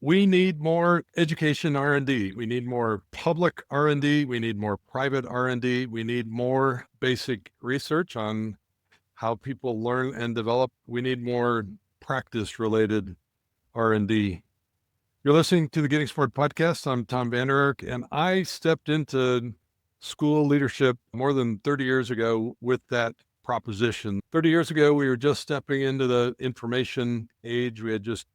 We need more education R&D. We need more public R&D. We need more private R&D. We need more basic research on how people learn and develop. We need more practice-related R&D. You're listening to the Getting Smart podcast. I'm Tom Vander Ark, and I stepped into school leadership more than 30 years ago with that proposition. 30 years ago, we were just stepping into the information age. We had just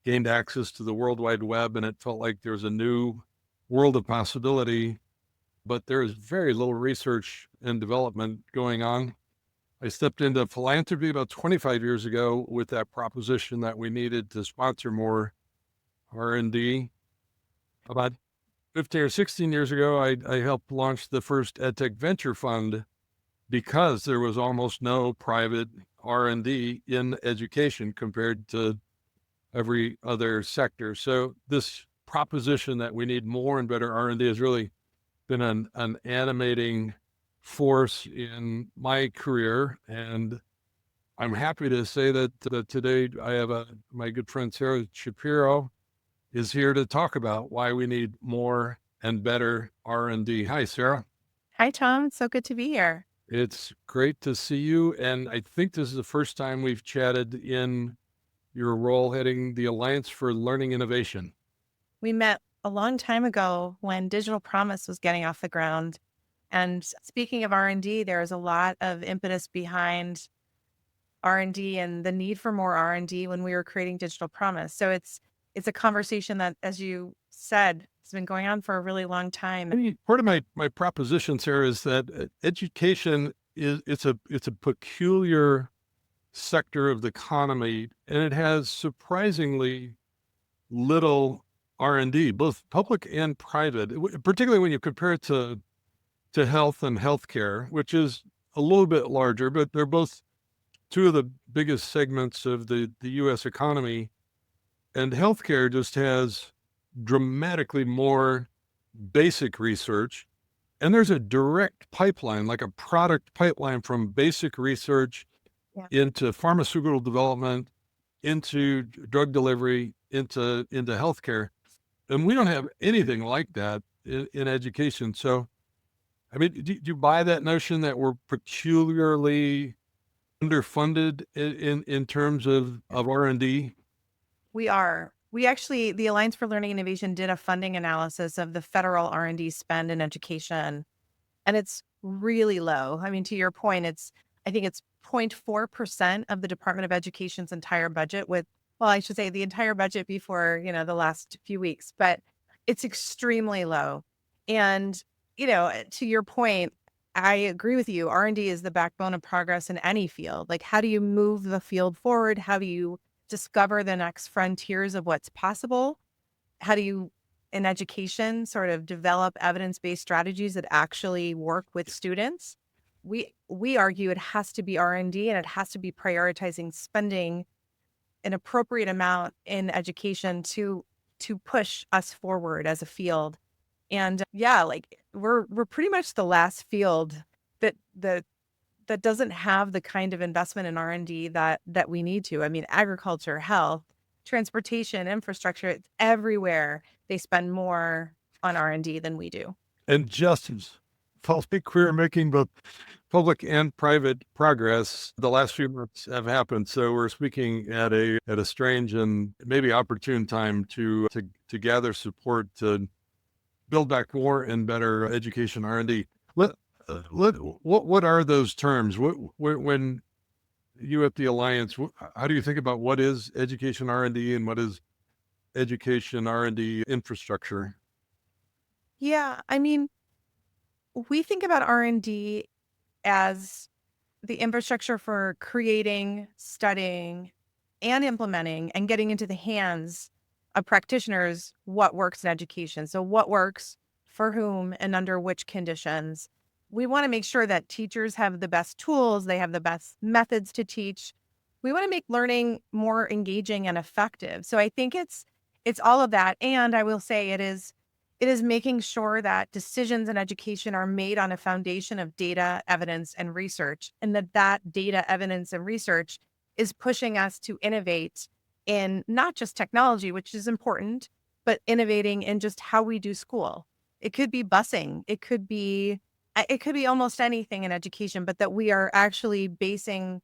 gained access to the World Wide Web, and it felt like there was a new world of possibility, but there is very little research and development going on. I stepped into philanthropy about 25 years ago with that proposition that we needed to sponsor more R&D. About 15 or 16 years ago, I helped launch the first EdTech venture fund because there was almost no private R&D in education compared to every other sector. So this proposition that we need more and better R&D has really been an animating force in my career. And I'm happy to say that today I have my good friend Sara Schapiro is here to talk about why we need more and better R&D. Hi, Sara. Hi, Tom. It's so good to be here. It's great to see you. And I think this is the first time we've chatted in your role heading the Alliance for Learning Innovation. We met a long time ago when Digital Promise was getting off the ground. And speaking of R&D, there is a lot of impetus behind R&D and the need for more R&D when we were creating Digital Promise. So it's a conversation that, as you said, has been going on for a really long time. I mean, part of my proposition, Sara, is that education it's a peculiar sector of the economy, and it has surprisingly little R&D, both public and private, particularly when you compare it to health and healthcare, which is a little bit larger, but they're both two of the biggest segments of the U.S. economy. And healthcare just has dramatically more basic research. And there's a direct pipeline, like a product pipeline from basic research into pharmaceutical development, into drug delivery, into healthcare. And we don't have anything like that in education. So, I mean, do you buy that notion that we're peculiarly underfunded in terms of R&D? We are. The Alliance for Learning Innovation did a funding analysis of the federal R&D spend in education, and it's really low. I mean, to your point, I think it's 0.4% of the Department of Education's entire budget I should say the entire budget before, the last few weeks, but it's extremely low. And, to your point, I agree with you. R&D is the backbone of progress in any field. Like, how do you move the field forward? How do you discover the next frontiers of what's possible? How do you, in education, sort of develop evidence-based strategies that actually work with students? We argue it has to be R&D, and it has to be prioritizing spending an appropriate amount in education to push us forward as a field. And we're pretty much the last field that doesn't have the kind of investment in R&D that we need to. I mean, agriculture, health, transportation, infrastructure, it's everywhere. They spend more on R&D than we do. And just as we're making both public and private progress, the last few months have happened. So we're speaking at a strange and maybe opportune time to gather support to build back more and better education R&D. What are those terms? When you at the Alliance, how do you think about what is education R&D and what is education R&D infrastructure? Yeah, I mean, we think about R&D as the infrastructure for creating, studying, and implementing and getting into the hands of practitioners what works in education. So what works for whom and under which conditions. We want to make sure that teachers have the best tools, they have the best methods to teach. We want to make learning more engaging and effective. So I think it's all of that. And I will say it is making sure that decisions in education are made on a foundation of data, evidence, and research, and that data, evidence, and research is pushing us to innovate in not just technology, which is important, but innovating in just how we do school. It could be busing, it could be almost anything in education, but that we are actually basing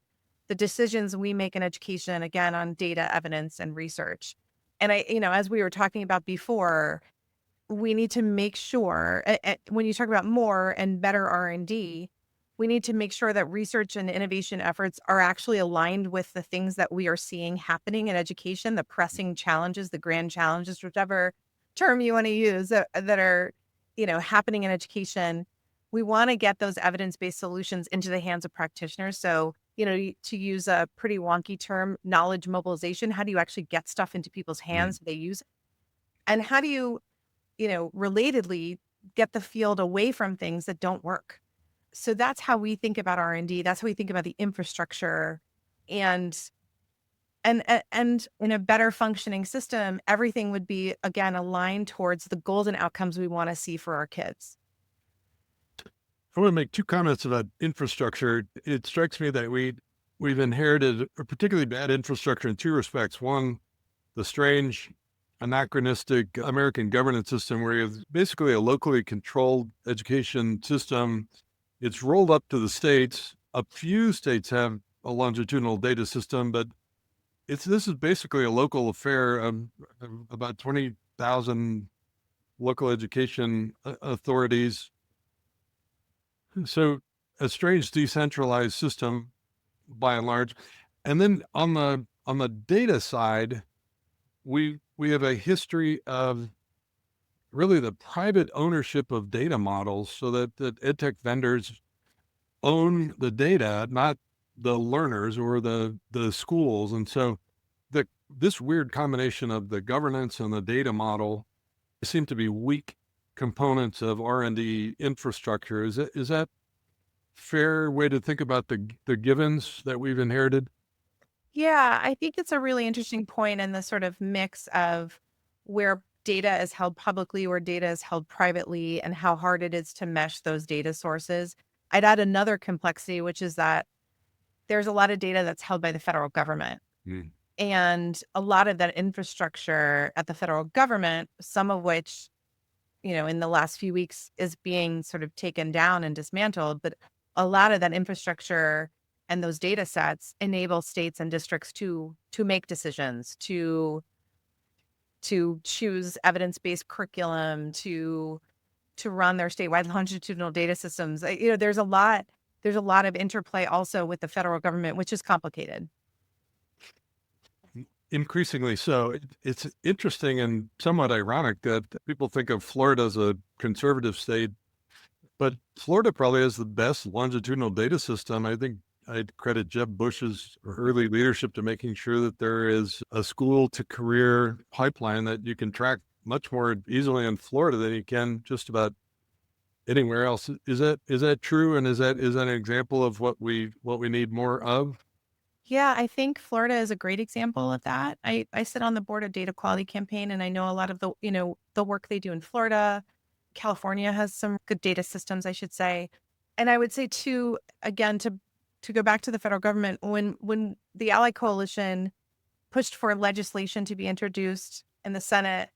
the decisions we make in education again on data, evidence, and research. And as we were talking about before, we need to make sure when you talk about more and better R&D, we need to make sure that research and innovation efforts are actually aligned with the things that we are seeing happening in education, the pressing challenges, the grand challenges, whichever term you want to use that are, happening in education. We want to get those evidence-based solutions into the hands of practitioners. So, to use a pretty wonky term, knowledge mobilization, how do you actually get stuff into people's Mm. hands so they use it? And how do you relatedly get the field away from things that don't work. So that's how we think about R&D. That's how we think about the infrastructure and and in a better functioning system, everything would be again aligned towards the goals and outcomes we want to see for our kids. I want to make two comments about infrastructure. It strikes me that we've inherited a particularly bad infrastructure in two respects. One, the strange anachronistic American governance system where you have basically a locally controlled education system. It's rolled up to the states. A few states have a longitudinal data system, but this is basically a local affair. About 20,000 local education authorities. So a strange decentralized system by and large. And then on the data side, we have a history of really the private ownership of data models so that EdTech vendors own the data, not the learners or the schools. And so this weird combination of the governance and the data model seem to be weak components of R&D infrastructure. Is that fair way to think about the givens that we've inherited? Yeah, I think it's a really interesting point in the sort of mix of where data is held publicly, where data is held privately, and how hard it is to mesh those data sources. I'd add another complexity, which is that there's a lot of data that's held by the federal government. Mm. And a lot of that infrastructure at the federal government, some of which, in the last few weeks is being sort of taken down and dismantled, but a lot of that infrastructure and those data sets enable states and districts to make decisions, to choose evidence-based curriculum, to run their statewide longitudinal data systems. There's a lot of interplay also with the federal government, which is complicated. Increasingly so. It's interesting and somewhat ironic that people think of Florida as a conservative state, but Florida probably has the best longitudinal data system. I think I'd credit Jeb Bush's early leadership to making sure that there is a school to career pipeline that you can track much more easily in Florida than you can just about anywhere else. Is that true? And is that an example of what we need more of? Yeah, I think Florida is a great example of that. I sit on the board of Data Quality Campaign, and I know a lot of the work they do in Florida. California has some good data systems, I should say. And I would say too, again, to go back to the federal government, when the Ally Coalition pushed for legislation to be introduced in the Senate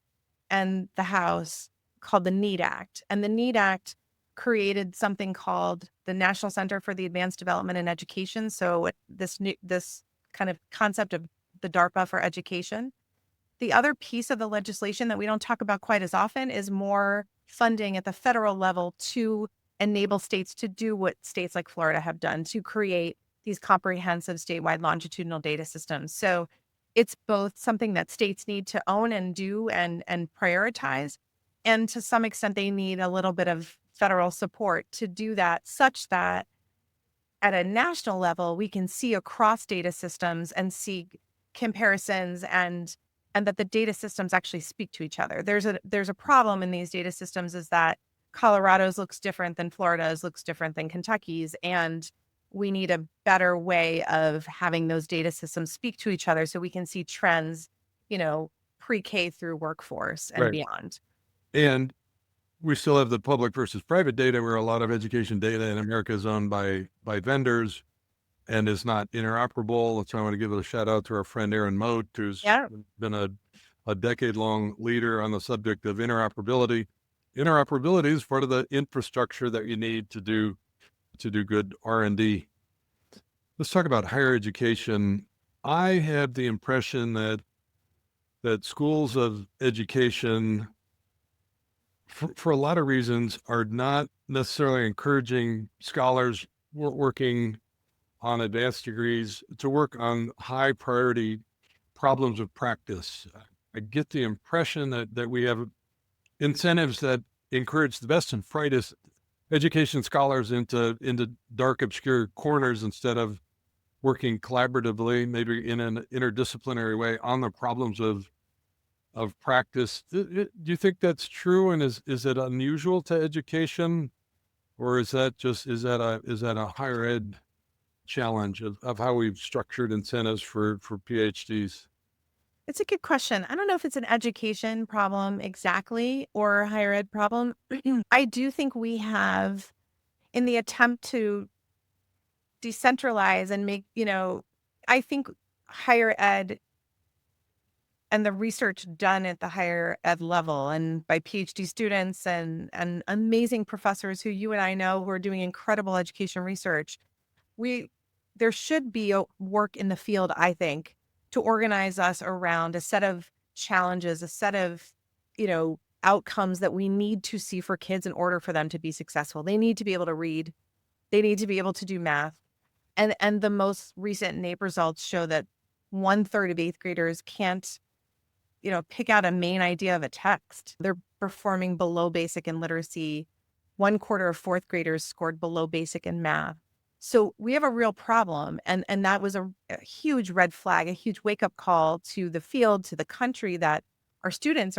and the House called the NEED Act. And the NEED Act created something called the National Center for the Advanced Development in Education. So this kind of concept of the DARPA for education. The other piece of the legislation that we don't talk about quite as often is more funding at the federal level to enable states to do what states like Florida have done to create these comprehensive statewide longitudinal data systems. So it's both something that states need to own and do and prioritize. And to some extent, they need a little bit of federal support to do that, such that at a national level, we can see across data systems and see comparisons and that the data systems actually speak to each other. There's a problem in these data systems is that Colorado's looks different than Florida's, looks different than Kentucky's, and we need a better way of having those data systems speak to each other so we can see trends, pre-K through workforce and Right. beyond. And we still have the public versus private data where a lot of education data in America is owned by vendors. and is not interoperable. So I want to give a shout out to our friend Aaron Moat, who's Yeah. been a decade-long leader on the subject of interoperability. Interoperability is part of the infrastructure that you need to do good R&D. Let's talk about higher education. I have the impression that schools of education, for a lot of reasons, are not necessarily encouraging scholars working on advanced degrees to work on high priority problems of practice. I get the impression that we have incentives that encourage the best and brightest education scholars into dark, obscure corners instead of working collaboratively, maybe in an interdisciplinary way, on the problems of practice. Do you think that's true? And is it unusual to education, or is that a higher ed challenge of how we've structured incentives for PhDs? It's a good question. I don't know if it's an education problem exactly or a higher ed problem. I do think we have, in the attempt to decentralize and make, I think higher ed and the research done at the higher ed level and by PhD students and amazing professors who you and I know who are doing incredible education research. We There should be a work in the field, I think, to organize us around a set of challenges, a set of, outcomes that we need to see for kids in order for them to be successful. They need to be able to read, they need to be able to do math. And the most recent NAEP results show that 1/3 of eighth graders can't, pick out a main idea of a text. They're performing below basic in literacy. 1/4 of fourth graders scored below basic in math. So we have a real problem. And that was a huge red flag, a huge wake up call to the field, to the country, that our students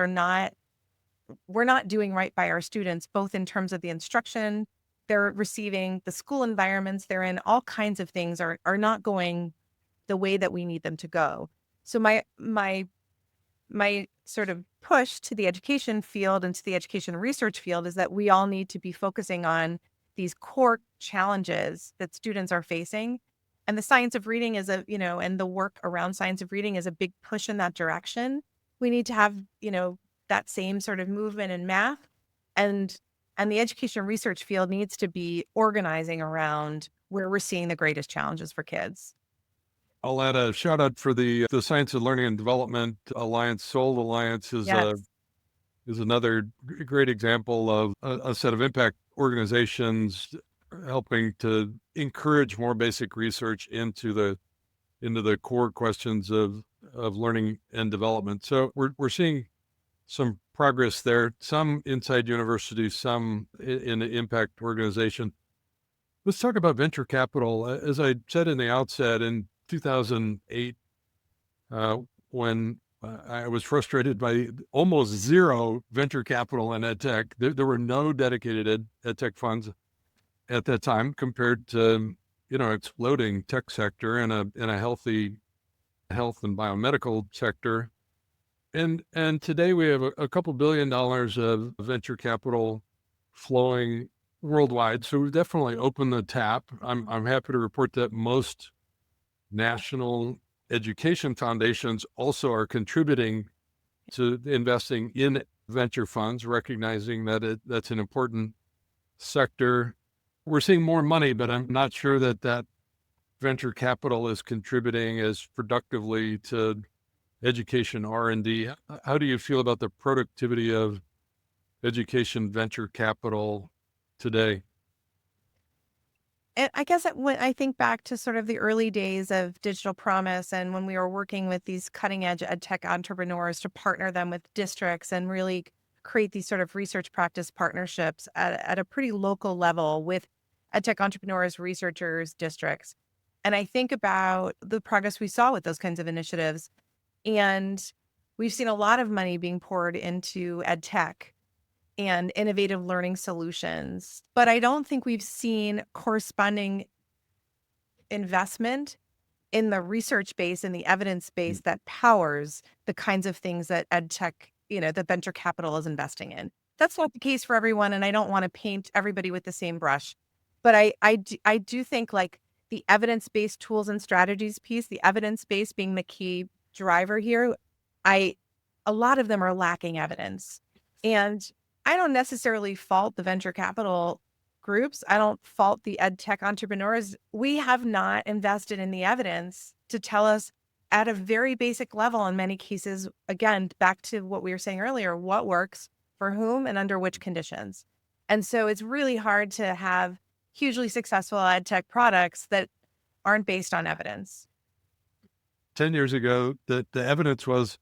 we're not doing right by our students, both in terms of the instruction they're receiving, the school environments they're in, all kinds of things are not going the way that we need them to go. So my sort of push to the education field and to the education research field is that we all need to be focusing on these core challenges that students are facing. And the science of reading and the work around science of reading is a big push in that direction. We need to have, that same sort of movement in math, and the education research field needs to be organizing around where we're seeing the greatest challenges for kids. I'll add a shout out for the Science of Learning and Development Alliance. Soul Alliance Yes. is another great example of a set of impact organizations helping to encourage more basic research into the core questions of learning and development. So we're seeing some progress there, some inside universities, some in the impact organization. Let's talk about venture capital. As I said in the outset, in 2008, when I was frustrated by almost zero venture capital in EdTech, there were no dedicated EdTech funds at that time compared to exploding tech sector and a healthy health and biomedical sector. And today we have a couple $1 billion of venture capital flowing worldwide. So we've definitely opened the tap. I'm happy to report that most national education foundations also are contributing to investing in venture funds, recognizing that that's an important sector. We're seeing more money, but I'm not sure that venture capital is contributing as productively to education R&D. How do you feel about the productivity of education venture capital today? And I guess when I think back to sort of the early days of digital promise and when we were working with these cutting edge ed tech entrepreneurs to partner them with districts and really create these sort of research practice partnerships at a pretty local level with ed tech entrepreneurs, researchers, districts. And I think about the progress we saw with those kinds of initiatives. And we've seen a lot of money being poured into ed tech and innovative learning solutions. But I don't think we've seen corresponding investment in the research base and the evidence base that powers the kinds of things that ed tech, that venture capital is investing in. That's not the case for everyone. And I don't want to paint everybody with the same brush. But I do think, like, the evidence-based tools and strategies piece, the evidence-based being the key driver here, a lot of them are lacking evidence. And I don't necessarily fault the venture capital groups. I don't fault the ed tech entrepreneurs. We have not invested in the evidence to tell us at a very basic level in many cases, again, back to what we were saying earlier, what works for whom and under which conditions. And so it's really hard to have hugely successful ed tech products that aren't based on evidence. 10 years ago, the evidence was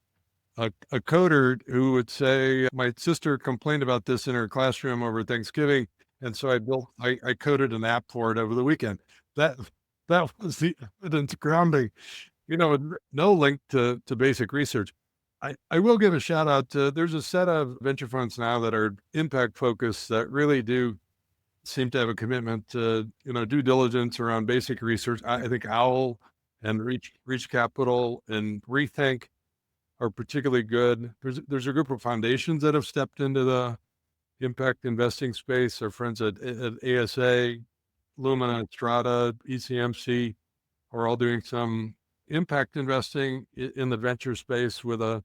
a coder who would say, my sister complained about this in her classroom over Thanksgiving. And so I coded an app for it over the weekend. That, that was the evidence grounding, no link to basic research. I will give a shout out to, there's a set of venture funds now that are impact focused that really do seem to have a commitment to, due diligence around basic research. I think OWL and Reach Capital and Rethink are particularly good. There's a group of foundations that have stepped into the impact investing space. Our friends at ASA, Lumina, Strata, ECMC are all doing some impact investing in the venture space with a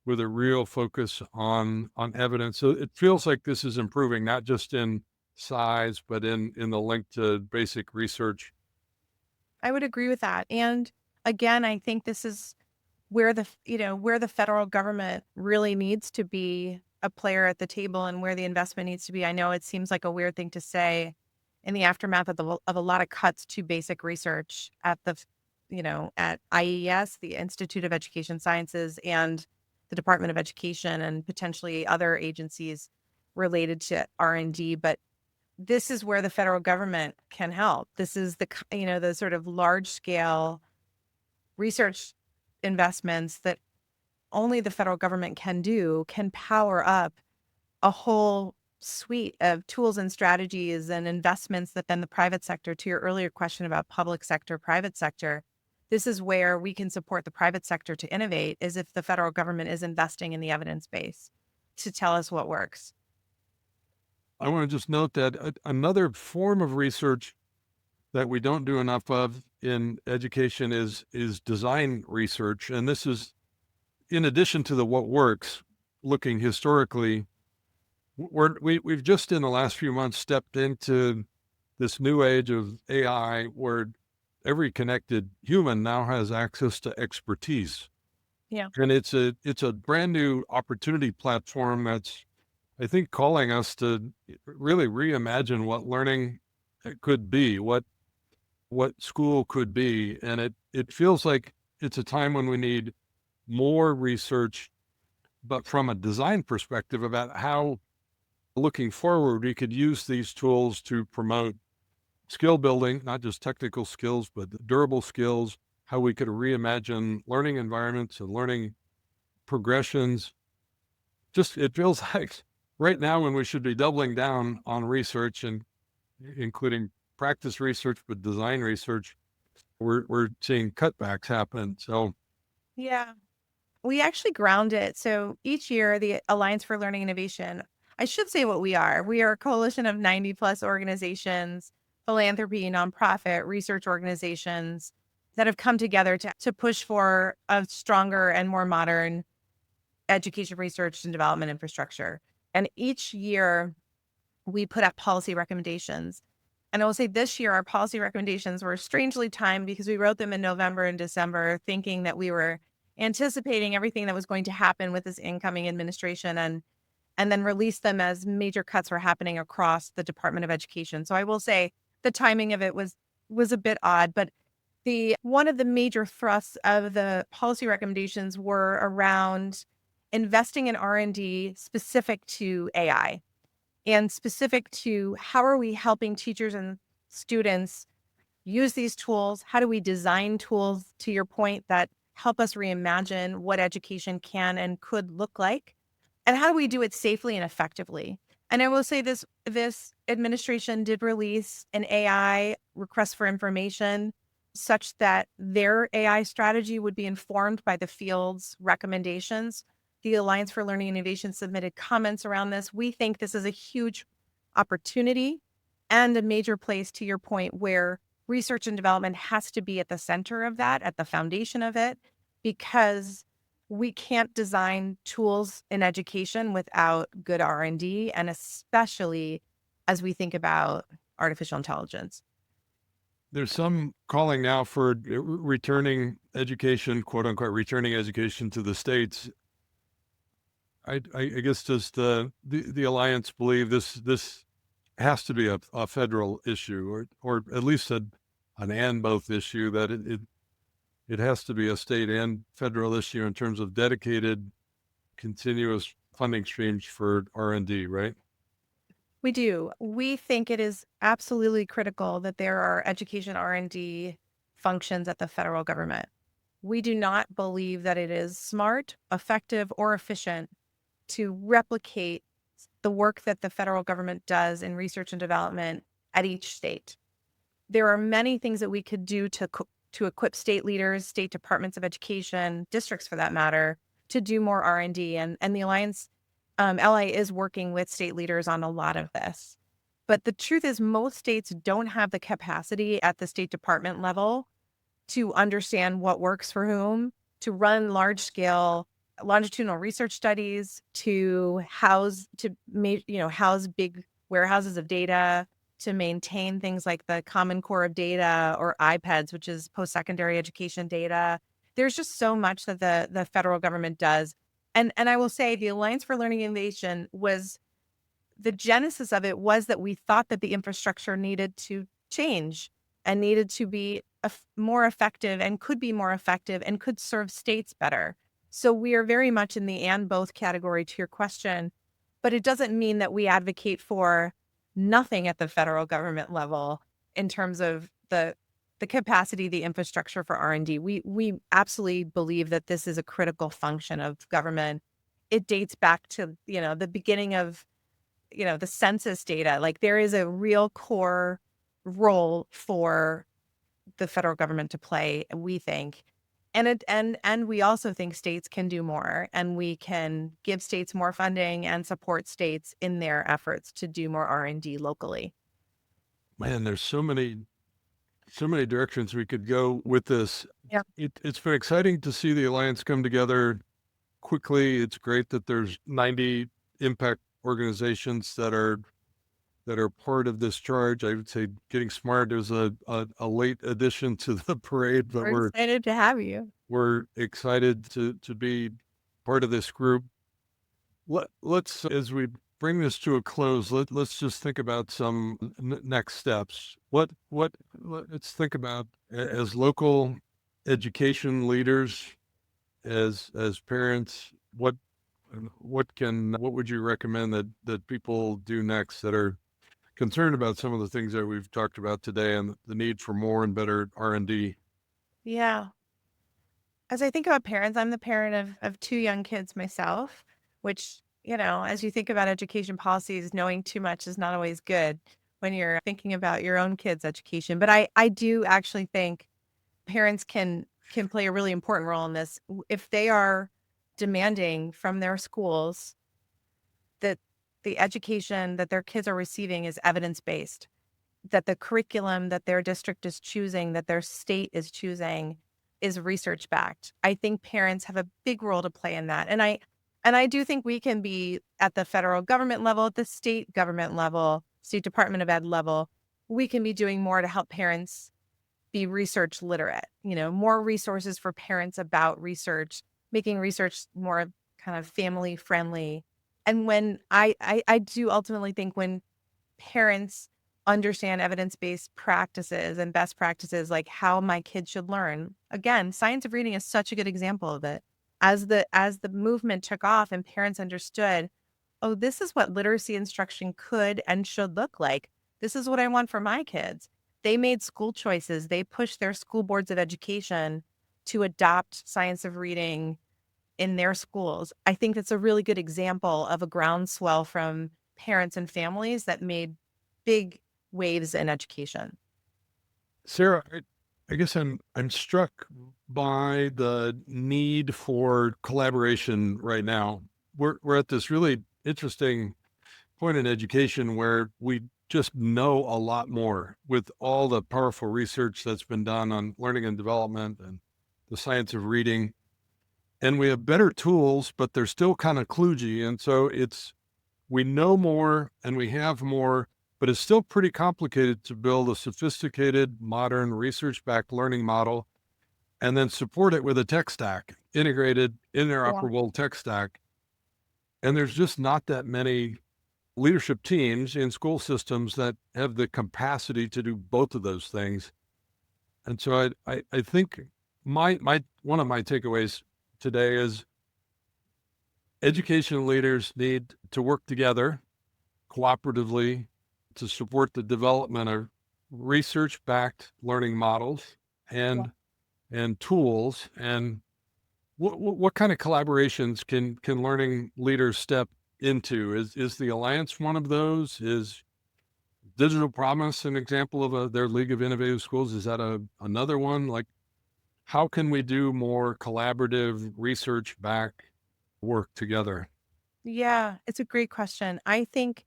real focus on evidence. So it feels like this is improving, not just in size, but in the link to basic research. I would agree with that. And again, I think this is where the federal government really needs to be a player at the table and where the investment needs to be. I know it seems like a weird thing to say in the aftermath of a lot of cuts to basic research at at IES, the Institute of Education Sciences, and the Department of Education, and potentially other agencies related to R&D. But this is where the federal government can help. This is the sort of large scale research investments that only the federal government can power up a whole suite of tools and strategies and investments that then the private sector, to your earlier question about public sector, private sector, this is where we can support the private sector to innovate, is if the federal government is investing in the evidence base to tell us what works. I want to just note that another form of research that we don't do enough of in education is design research. And this is in addition to the what works, looking historically. We've just in the last few months stepped into this new age of AI where every connected human now has access to expertise. Yeah. And it's a brand new opportunity platform that's, I think, calling us to really reimagine what learning could be, what school could be. And it feels like it's a time when we need more research, but from a design perspective about how, looking forward, we could use these tools to promote skill building, not just technical skills, but durable skills, how we could reimagine learning environments and learning progressions. Just, it feels like right now when we should be doubling down on research and including practice research, but design research, we're seeing cutbacks happen. So Yeah. We actually ground it. So each year, the Alliance for Learning Innovation, I should say what we are. We are a coalition of 90 plus organizations, philanthropy, nonprofit, research organizations that have come together to push for a stronger and more modern education research and development infrastructure. And each year we put out policy recommendations. And I will say this year, our policy recommendations were strangely timed because we wrote them in November and December, thinking that we were anticipating everything that was going to happen with this incoming administration, and then released them as major cuts were happening across the Department of Education. So I will say the timing of it was a bit odd, but one of the major thrusts of the policy recommendations were around investing in R&D specific to AI and specific to how are we helping teachers and students use these tools? How do we design tools, to your point, that help us reimagine what education can and could look like? And how do we do it safely and effectively? And I will say this administration did release an AI request for information such that their AI strategy would be informed by the field's recommendations. The Alliance for Learning Innovation submitted comments around this. We think this is a huge opportunity and a major place, to your point, where research and development has to be at the center of that, at the foundation of it, because we can't design tools in education without good R&D, and especially as we think about artificial intelligence. There's some calling now for returning education, quote unquote, returning education to the states. I guess does the alliance believe this has to be a federal issue, or at least an and both issue, that it has to be a state and federal issue in terms of dedicated, continuous funding streams for R&D, right? We do. We think it is absolutely critical that there are education R&D functions at the federal government. We do not believe that it is smart, effective, or efficient to replicate the work that the federal government does in research and development at each state. There are many things that we could do to equip state leaders, state departments of education, districts for that matter, to do more R&D. And the Alliance LA is working with state leaders on a lot of this. But the truth is, most states don't have the capacity at the State Department level to understand what works for whom, to run large scale longitudinal research studies, to house big warehouses of data, to maintain things like the Common Core of Data or IPEDS, which is post-secondary education data. There's just so much that the federal government does. And I will say the Alliance for Learning Innovation was the genesis of it was that we thought that the infrastructure needed to change and needed to be more effective and could be more effective and could serve states better. So we are very much in the and both category to your question, but it doesn't mean that we advocate for nothing at the federal government level in terms of the capacity, the infrastructure for R&D. We absolutely believe that this is a critical function of government. It dates back to, the beginning of, the census data. Like there is a real core role for the federal government to play, we think. And we also think states can do more, and we can give states more funding and support states in their efforts to do more R&D locally. Man, there's so many directions we could go with this. Yeah. It's been exciting to see the alliance come together quickly. It's great that there's 90 impact organizations that are part of this charge. I would say Getting Smart is a late addition to the parade, but We're excited to have you. we're excited to be part of this group. Let's, as we bring this to a close, let's just think about some next steps. Let's think about as local education leaders, as parents, what would you recommend that people do next that are concerned about some of the things that we've talked about today and the need for more and better R&D? Yeah. As I think about parents, I'm the parent of two young kids myself, which, as you think about education policies, knowing too much is not always good when you're thinking about your own kids' education. But I do actually think parents can play a really important role in this. If they are demanding from their schools that the education that their kids are receiving is evidence-based, that the curriculum that their district is choosing, that their state is choosing, is research backed. I think parents have a big role to play in that. And I do think we can be at the federal government level, at the state government level, State Department of Ed level, we can be doing more to help parents be research literate, more resources for parents about research, making research more kind of family friendly. And when I do ultimately think when parents understand evidence-based practices and best practices, like how my kids should learn. Again, science of reading is such a good example of it. As the movement took off and parents understood, oh, this is what literacy instruction could and should look like. This is what I want for my kids. They made school choices. They pushed their school boards of education to adopt science of reading in their schools. I think that's a really good example of a groundswell from parents and families that made big waves in education. Sarah, I guess I'm struck by the need for collaboration right now. We're at this really interesting point in education where we just know a lot more with all the powerful research that's been done on learning and development and the science of reading. And we have better tools, but they're still kind of kludgy. And so we know more and we have more, but it's still pretty complicated to build a sophisticated, modern, research-backed learning model and then support it with a tech stack, integrated, Yeah. interoperable tech stack. And there's just not that many leadership teams in school systems that have the capacity to do both of those things. And so I think my one of my takeaways today is education leaders need to work together cooperatively to support the development of research-backed learning models Yeah. and tools. And what kind of collaborations can learning leaders step into? Is the Alliance one of those? Is Digital Promise an example of their League of Innovative Schools? Is that another one? Like, how can we do more collaborative research-backed work together? Yeah, it's a great question. I think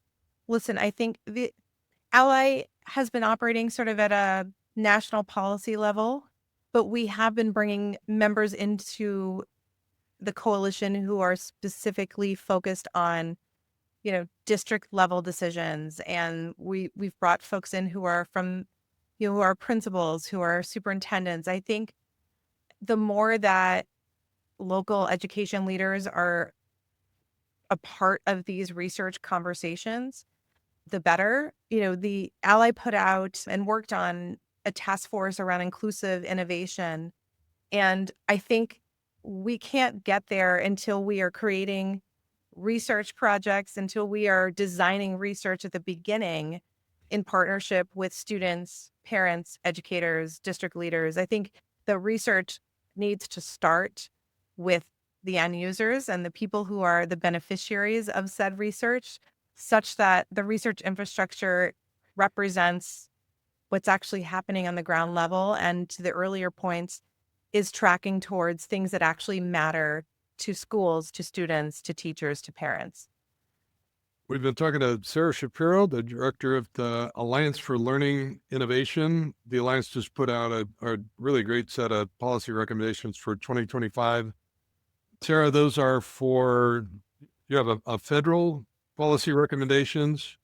the Ally has been operating sort of at a national policy level, but we have been bringing members into the coalition who are specifically focused on, district level decisions. And we've brought folks in who are from, who are principals, who are superintendents. I think the more that local education leaders are a part of these research conversations, the better. The Ally put out and worked on a task force around inclusive innovation. And I think we can't get there until we are creating research projects, until we are designing research at the beginning in partnership with students, parents, educators, district leaders. I think the research needs to start with the end users and the people who are the beneficiaries of said research, such that the research infrastructure represents what's actually happening on the ground level, and to the earlier points, is tracking towards things that actually matter to schools, to students, to teachers, to parents. We've been talking to Sara Schapiro, the director of the Alliance for Learning Innovation. The Alliance just put out a really great set of policy recommendations for 2025. Sara, those are you have a federal policy recommendations,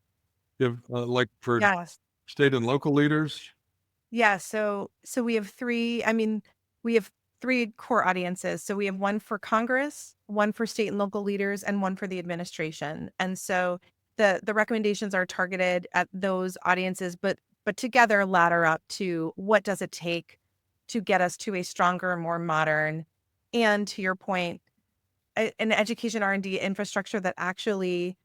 you have like for Yes. state and local leaders. Yeah, so we have we have three core audiences. So we have one for Congress, one for state and local leaders, and one for the administration. And so the recommendations are targeted at those audiences, but together ladder up to what does it take to get us to a stronger, more modern, and to your point, an education R&D infrastructure that actually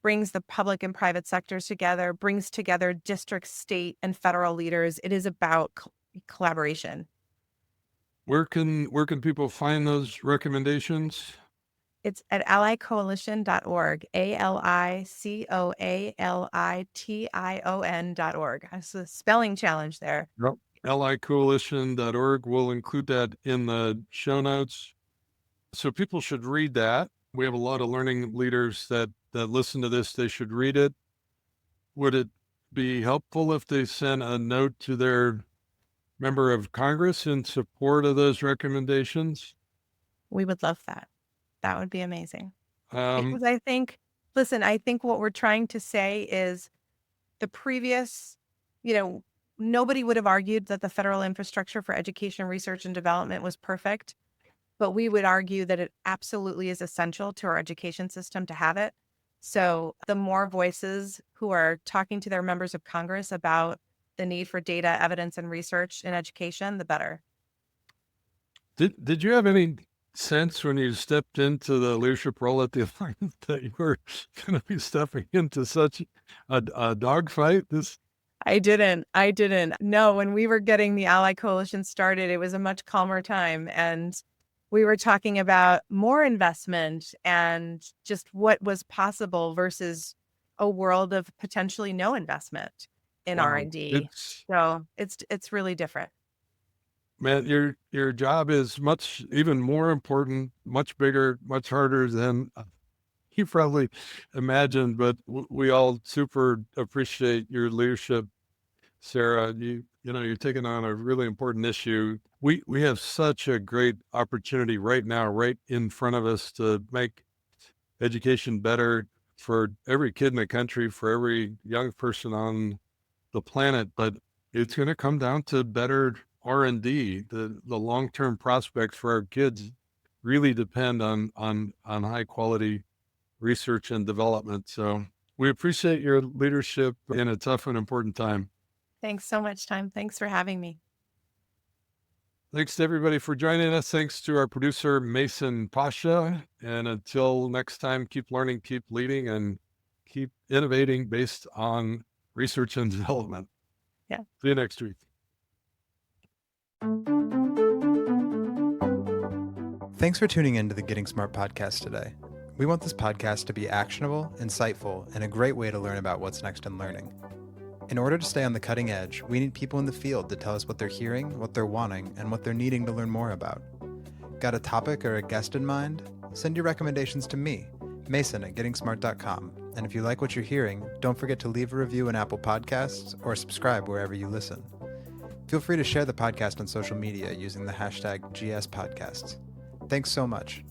brings the public and private sectors together, brings together district, state, and federal leaders. It is about collaboration. Where can people find those recommendations? It's at allycoalition.org, ALICOALITION.org. That's a spelling challenge there. Yep. licoalition.org. We'll include that in the show notes. So people should read that. We have a lot of learning leaders that listen to this. They should read it. Would it be helpful if they sent a note to their member of Congress in support of those recommendations? We would love that. That would be amazing. Um, Because I think what we're trying to say is the previous, you know, nobody would have argued that the federal infrastructure for education, research, and development was perfect, but we would argue that it absolutely is essential to our education system to have it. So the more voices who are talking to their members of Congress about the need for data, evidence, and research in education, the better. did you have any sense when you stepped into the leadership role at the Alliance that you were going to be stepping into such a dogfight? I didn't. I didn't. No, when we were getting the Ally Coalition started, it was a much calmer time. And we were talking about more investment and just what was possible versus a world of potentially no investment in Wow, R&D. it's So it's really different. man, your job is much even more important, much bigger, much harder than you probably imagined, but we all super appreciate your leadership, Sarah. You're taking on a really important issue. We have such a great opportunity right now, right in front of us, to make education better for every kid in the country, for every young person on the planet. But it's going to come down to better R&D. The long-term prospects for our kids really depend on high quality research and development. So we appreciate your leadership in a tough and important time. Thanks so much, Time. Thanks for having me. Thanks to everybody for joining us. Thanks to our producer, Mason Pasha. And until next time, keep learning, keep leading, and keep innovating based on research and development. Yeah. See you next week. Thanks for tuning in to the Getting Smart podcast today. We want this podcast to be actionable, insightful, and a great way to learn about what's next in learning. In order to stay on the cutting edge, we need people in the field to tell us what they're hearing, what they're wanting, and what they're needing to learn more about. Got a topic or a guest in mind? Send your recommendations to me, Mason at gettingsmart.com. And if you like what you're hearing, don't forget to leave a review in Apple Podcasts or subscribe wherever you listen. Feel free to share the podcast on social media using the hashtag GSPodcasts. Thanks so much.